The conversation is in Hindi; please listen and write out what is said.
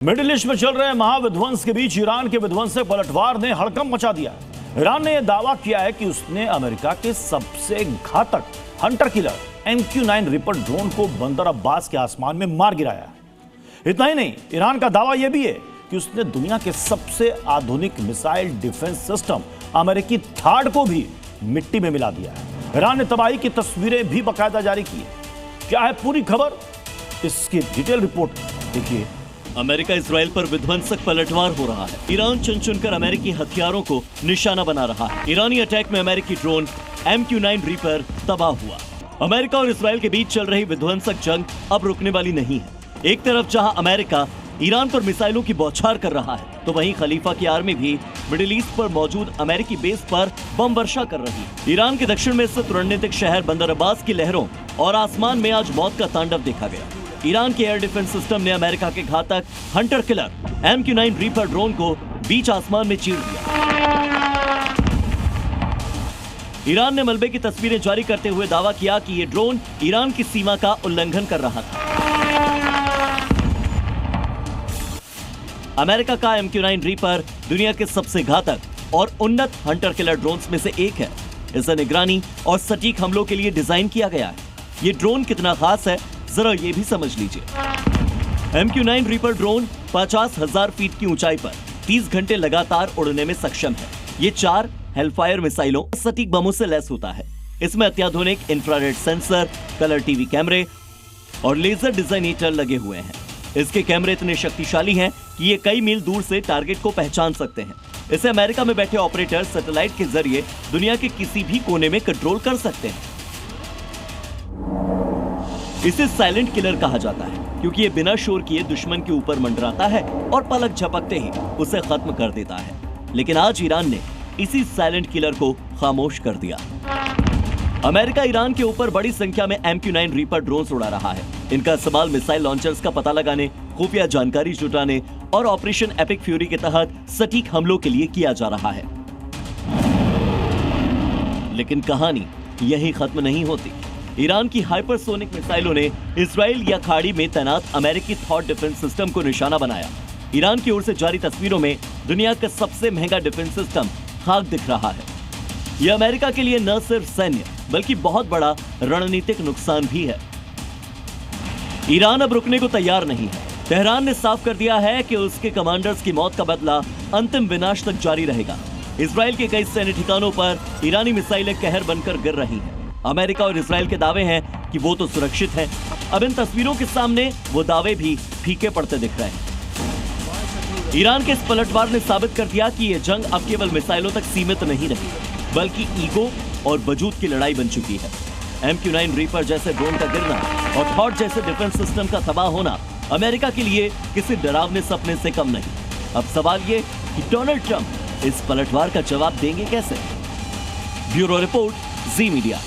मिडिल ईस्ट में चल रहे महाविध्वंस के बीच ईरान के विध्वंसक पलटवार ने हड़कंप मचा दिया है। ईरान ने यह दावा किया है कि उसने अमेरिका के सबसे घातक Hunter killer MQ-9 ripper drone को बंदर अब्बास के आसमान में मार गिराया है। इतना ही नहीं, ईरान का दावा यह भी है कि उसने दुनिया के सबसे आधुनिक मिसाइल डिफेंस सिस्टम अमेरिकी थार्ड को भी मिट्टी में मिला दिया है। ईरान ने तबाही की तस्वीरें भी बाकायदा जारी की है। क्या है पूरी खबर, इसकी डिटेल रिपोर्ट देखिए। अमेरिका इसराइल पर विध्वंसक पलटवार हो रहा है। ईरान चुन चुनकर अमेरिकी हथियारों को निशाना बना रहा है। ईरानी अटैक में अमेरिकी ड्रोन MQ-9 रीपर तबाह हुआ। अमेरिका और इसराइल के बीच चल रही विध्वंसक जंग अब रुकने वाली नहीं है। एक तरफ जहां अमेरिका ईरान पर मिसाइलों की बौछार कर रहा है, तो वहीं खलीफा की आर्मी भी मिडिल ईस्ट पर मौजूद अमेरिकी बेस पर बम वर्षा कर रही है। ईरान के दक्षिण में स्थित रणनीतिक शहर बंदर अब्बास की लहरों और आसमान में आज मौत का तांडव देखा गया। ईरान के एयर डिफेंस सिस्टम ने अमेरिका के घातक Hunter killer MQ-9 reaper drone को बीच आसमान में चीर दिया। ईरान ने मलबे की तस्वीरें जारी करते हुए दावा किया कि यह ड्रोन ईरान की सीमा का उल्लंघन कर रहा था। अमेरिका का MQ-9 रीपर दुनिया के सबसे घातक और उन्नत हंटर किलर ड्रोन्स में से एक है। इसे निगरानी और सटीक हमलों के लिए डिजाइन किया गया है। ये ड्रोन कितना खास है, जरा ये भी समझ लीजिए। MQ-9 रीपर ड्रोन 50,000 फीट की ऊंचाई पर 30 घंटे लगातार उड़ने में सक्षम है। ये 4 हेलफायर मिसाइलों सटीक बमों से लैस होता है। इसमें अत्याधुनिक इंफ्रारेड सेंसर, कलर टीवी कैमरे और लेजर डिजाइनेटर लगे हुए हैं। इसके कैमरे इतने शक्तिशाली हैं कि ये कई मील दूर से टारगेट को पहचान सकते हैं। इसे अमेरिका में बैठे ऑपरेटर सैटेलाइट के जरिए दुनिया के किसी भी कोने में कंट्रोल कर सकते हैं। इसे साइलेंट किलर कहा जाता है क्योंकि ये बिना शोर किए दुश्मन के ऊपर मंडराता है और पलक झपकते ही उसे खत्म कर देता है। लेकिन आज ईरान ने इसी साइलेंट किलर को खामोश कर दिया। अमेरिका ईरान के ऊपर बड़ी संख्या में MQ-9 रीपर ड्रोन्स उड़ा रहा है। इनका इस्तेमाल मिसाइल लॉन्चर्स का पता लगाने, खुफिया जानकारी जुटाने और ऑपरेशन एपिक फ्यूरी के तहत सटीक हमलों के लिए किया जा रहा है। लेकिन कहानी यहीं खत्म नहीं होती। ईरान की हाइपरसोनिक मिसाइलों ने इसराइल या खाड़ी में तैनात अमेरिकी थॉट डिफेंस सिस्टम को निशाना बनाया। ईरान की ओर से जारी तस्वीरों में दुनिया का सबसे महंगा डिफेंस सिस्टम खाक दिख रहा है। यह अमेरिका के लिए न सिर्फ सैन्य बल्कि बहुत बड़ा रणनीतिक नुकसान भी है। ईरान अब रुकने को तैयार नहीं है। तेहरान ने साफ कर दिया है कि उसके कमांडर्स की मौत का बदला अंतिम विनाश तक जारी रहेगा। इसराइल के कई सैन्य ठिकानों पर ईरानी मिसाइलें कहर बनकर गिर रही हैं। अमेरिका और इसराइल के दावे हैं कि वो तो सुरक्षित हैं। अब इन तस्वीरों के सामने वो दावे भी फीके पड़ते दिख रहे हैं। ईरान के इस पलटवार ने साबित कर दिया कि ये जंग अब केवल मिसाइलों तक सीमित नहीं रही, बल्कि ईगो और वजूद की लड़ाई बन चुकी है। MQ-9 रीपर जैसे ड्रोन का गिरना और थॉट जैसे डिफेंस सिस्टम का तबाह होना अमेरिका के लिए किसी डरावने सपने से कम नहीं। अब सवाल ये कि डोनाल्ड ट्रंप इस पलटवार का जवाब देंगे कैसे? ब्यूरो रिपोर्ट, जी मीडिया।